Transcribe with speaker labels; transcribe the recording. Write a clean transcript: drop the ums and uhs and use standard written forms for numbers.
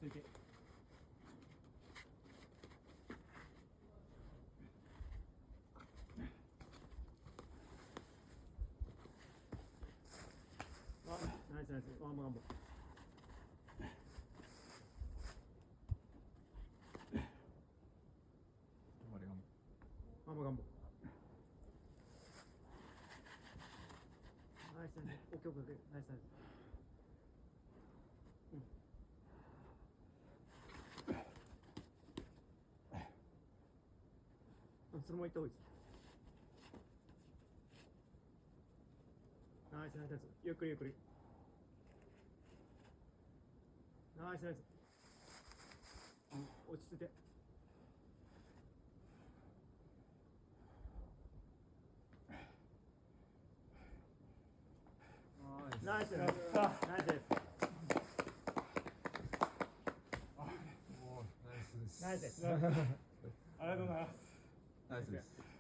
Speaker 1: 着いて。ナイスナイス。ワンボワンボ。ワンボガンボ。ナイスナイス。オッケーオッケーオッケー。ナイスナイス。そのまま行った方がいいです。ナイスナイスナイス。ゆっくりゆっくり。ナイスナイス。落ち着いて。ナイスナイス。ナイスです。
Speaker 2: ナイスです。
Speaker 1: ナイスです。ありがとうございます。
Speaker 2: ナイスです。